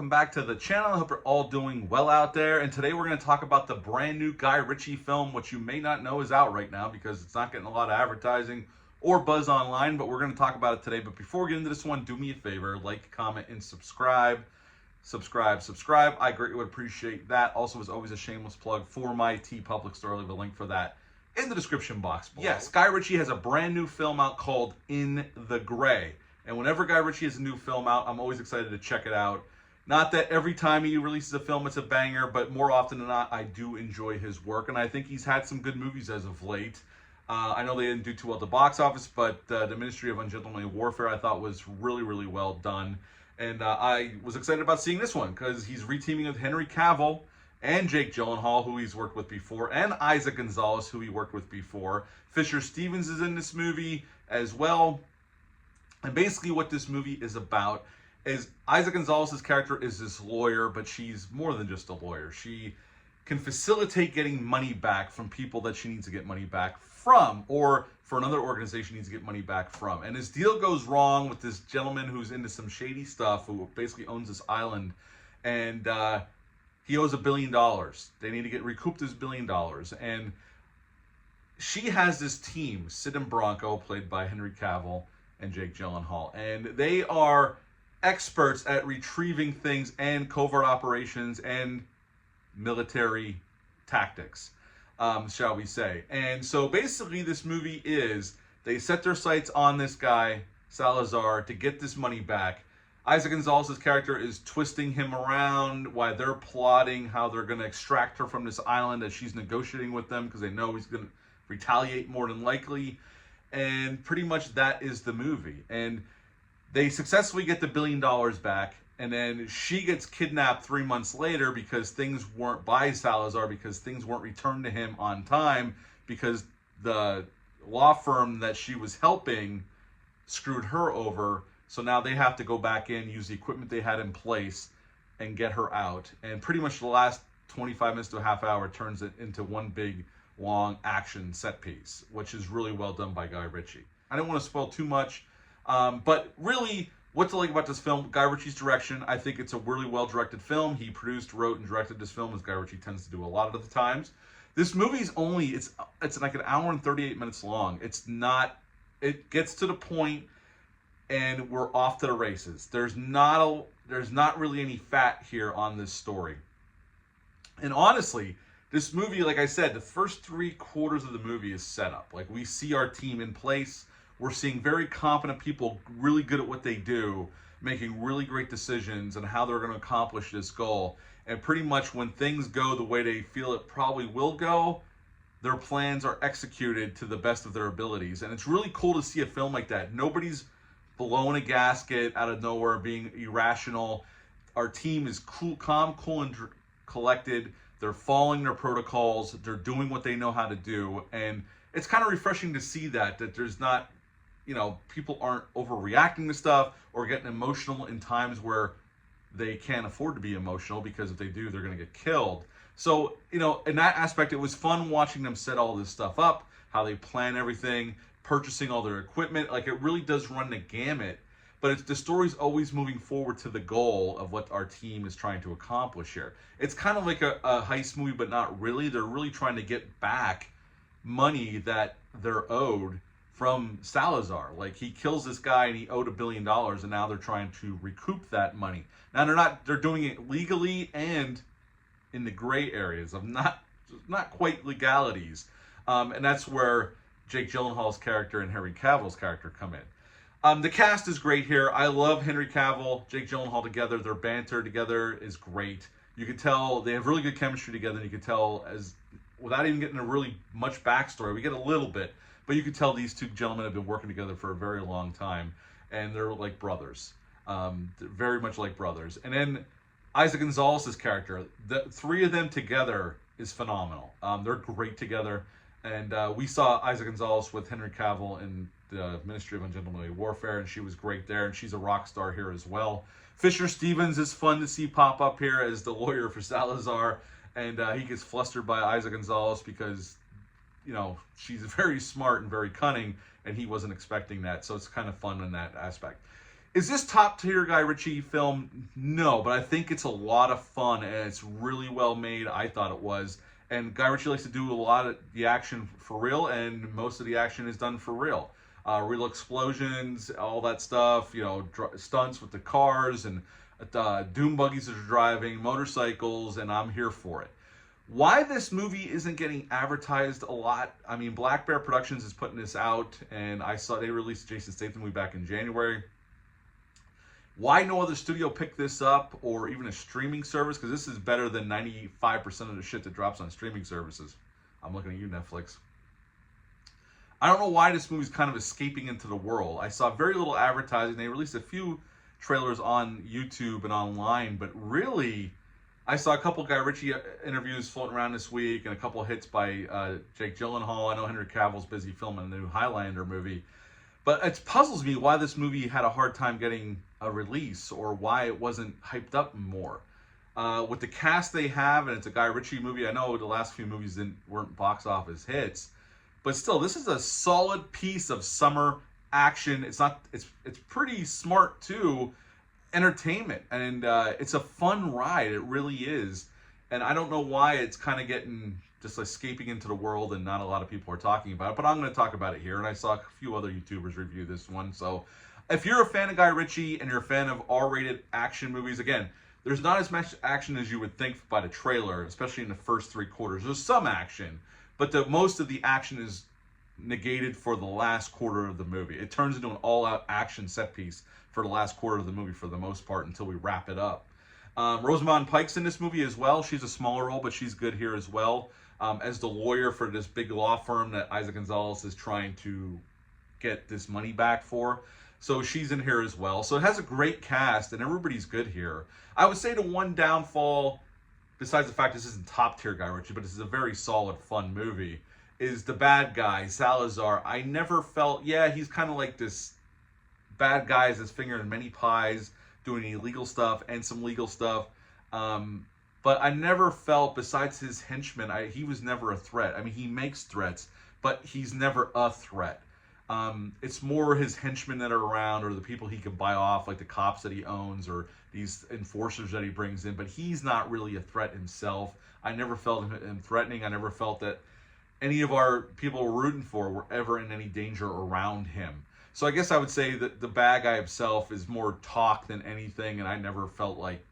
welcome back to the channel. I hope you're all doing well out there. And today we're going to talk about the brand new Guy Ritchie film, which you may not know is out right now because it's not getting a lot of advertising or buzz online, but we're going to talk about it today. But before we get into this one, do me a favor, like, comment, and subscribe. Subscribe. I greatly would appreciate that. Also, as always, a shameless plug for my TeePublic store. I'll leave a link for that in the description box below. Yes, Guy Ritchie has a brand new film out called In the Gray. And whenever Guy Ritchie has a new film out, I'm always excited to check it out. Not that every time he releases a film it's a banger, but more often than not, I do enjoy his work. And I think he's had some good movies as of late. I know they didn't do too well at the box office, but the Ministry of Ungentlemanly Warfare I thought was really, really well done. And I was excited about seeing this one because he's reteaming with Henry Cavill and Jake Gyllenhaal, who he's worked with before, and Isaac Gonzalez, who he worked with before. Fisher Stevens is in this movie as well. And basically what this movie is about is Isaac Gonzalez's character is this lawyer, but she's more than just a lawyer. She can facilitate getting money back from people that she needs to get money back from, or for another organization needs to get money back from. And his deal goes wrong with this gentleman who's into some shady stuff, who basically owns this island, and he owes $1 billion. They need to get recouped this $1 billion. And she has this team, Sid and Bronco, played by Henry Cavill and Jake Gyllenhaal, and they are experts at retrieving things and covert operations and military tactics, shall we say. And so basically this movie is, they set their sights on this guy, Salazar, to get this money back. Isaac Gonzalez's character is twisting him around while they're plotting how they're going to extract her from this island as she's negotiating with them because they know he's going to retaliate more than likely. And pretty much that is the movie. And they successfully get the $1 billion back. And then she gets kidnapped 3 months later because things weren't by Salazar, because things weren't returned to him on time, because the law firm that she was helping screwed her over. So now they have to go back in, use the equipment they had in place, and get her out. And pretty much the last 25 minutes to a half hour turns it into one big long action set piece, which is really well done by Guy Ritchie. I don't want to spoil too much, but really what to like about this film, Guy Ritchie's direction. I think it's a really well directed film. He produced, wrote, and directed this film, as Guy Ritchie tends to do a lot of the times. This movie's only, it's like an hour and 38 minutes long. It's not, it gets to the point and we're off to the races. There's not really any fat here on this story. And honestly, this movie, like I said, the first 3/4 of the movie is set up. Like, we see our team in place. We're seeing very competent people, really good at what they do, making really great decisions on how they're going to accomplish this goal. And pretty much when things go the way they feel it probably will go, their plans are executed to the best of their abilities. And it's really cool to see a film like that. Nobody's blowing a gasket out of nowhere, being irrational. Our team is cool, calm, cool, and collected. They're following their protocols. They're doing what they know how to do. And it's kind of refreshing to see that there's not, people aren't overreacting to stuff or getting emotional in times where they can't afford to be emotional, because if they do, they're going to get killed. So, in that aspect, it was fun watching them set all this stuff up, how they plan everything, purchasing all their equipment. Like, it really does run the gamut. But the story's always moving forward to the goal of what our team is trying to accomplish here. It's kind of like a heist movie, but not really. They're really trying to get back money that they're owed from Salazar. Like, he kills this guy and he owed $1 billion, and now they're trying to recoup that money. Now they're doing it legally and in the gray areas of not quite legalities. And that's where Jake Gyllenhaal's character and Henry Cavill's character come in. The cast is great here. I love Henry Cavill, Jake Gyllenhaal together. Their banter together is great. You can tell they have really good chemistry together, and you can tell, as without even getting a really much backstory, we get a little bit, but you can tell these two gentlemen have been working together for a very long time, and they're like brothers. They're very much like brothers. And then Isaac Gonzalez's character, the three of them together is phenomenal. They're great together. And we saw Isaac Gonzalez with Henry Cavill in the Ministry of Ungentlemanly Warfare, and she was great there, and she's a rock star here as well. Fisher Stevens is fun to see pop up here as the lawyer for Salazar, and he gets flustered by Isaac Gonzalez because, she's very smart and very cunning, and he wasn't expecting that, so it's kind of fun in that aspect. Is this top tier Guy Ritchie film? No, but I think it's a lot of fun and it's really well made. I thought it was. And Guy Ritchie likes to do a lot of the action for real, and most of the action is done for real. Real explosions, all that stuff, stunts with the cars and doom buggies that are driving, motorcycles, and I'm here for it. Why this movie isn't getting advertised a lot? I mean, Black Bear Productions is putting this out, and I saw they released Jason Statham movie back in January. Why no other studio picked this up, or even a streaming service? Because this is better than 95% of the shit that drops on streaming services. I'm looking at you, Netflix. I don't know why this movie's kind of escaping into the world. I saw very little advertising. They released a few trailers on YouTube and online, but really, I saw a couple Guy Ritchie interviews floating around this week and a couple hits by Jake Gyllenhaal. I know Henry Cavill's busy filming the new Highlander movie. But it puzzles me why this movie had a hard time getting a release, or why it wasn't hyped up more. With the cast they have, and it's a Guy Ritchie movie, I know the last few movies weren't box office hits, but still, this is a solid piece of summer action. It's pretty smart too, entertainment, and it's a fun ride. It really is, and I don't know why it's kind of getting just escaping into the world and not a lot of people are talking about it, but I'm going to talk about it here, and I saw a few other YouTubers review this one. So if you're a fan of Guy Ritchie and you're a fan of R-rated action movies, again, there's not as much action as you would think by the trailer, especially in the first 3 quarters. There's some action, but most of the action is negated for the last quarter of the movie. It turns into an all-out action set piece for the last quarter of the movie for the most part until we wrap it up. Rosamund Pike's in this movie as well. She's a smaller role, but she's good here as well. As the lawyer for this big law firm that Isaac Gonzalez is trying to get this money back for. So she's in here as well. So it has a great cast and everybody's good here. I would say the one downfall, besides the fact this isn't top tier Guy Ritchie, but this is a very solid, fun movie, is the bad guy, Salazar. I never felt, he's kind of like this bad guy, has his finger in many pies, doing illegal stuff and some legal stuff. But I never felt, besides his henchmen, he was never a threat. I mean, he makes threats, but he's never a threat. It's more his henchmen that are around, or the people he can buy off, like the cops that he owns, or these enforcers that he brings in. But he's not really a threat himself. I never felt him threatening. I never felt that any of our people we're rooting for were ever in any danger around him. So I guess I would say that the bad guy himself is more talk than anything, and I never felt like,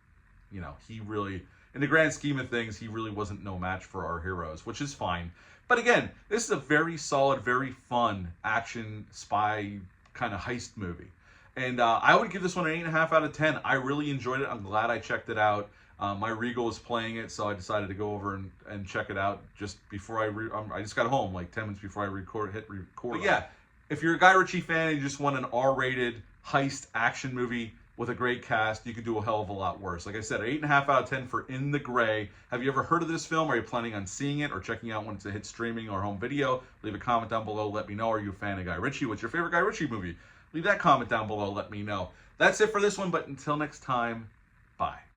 he really, in the grand scheme of things, he really wasn't no match for our heroes, which is fine. But again, this is a very solid, very fun action spy kind of heist movie. And I would give this one an 8.5 out of 10. I really enjoyed it. I'm glad I checked it out. My Regal was playing it, so I decided to go over and check it out just before I just got home, like 10 minutes before I hit record. But yeah, if you're a Guy Ritchie fan and you just want an R-rated heist action movie with a great cast, you could do a hell of a lot worse. Like I said, an 8.5 out of 10 for In the Gray. Have you ever heard of this film? Are you planning on seeing it or checking out when it's a hit streaming or home video? Leave a comment down below. Let me know. Are you a fan of Guy Ritchie? What's your favorite Guy Ritchie movie? Leave that comment down below. Let me know. That's it for this one, but until next time, bye.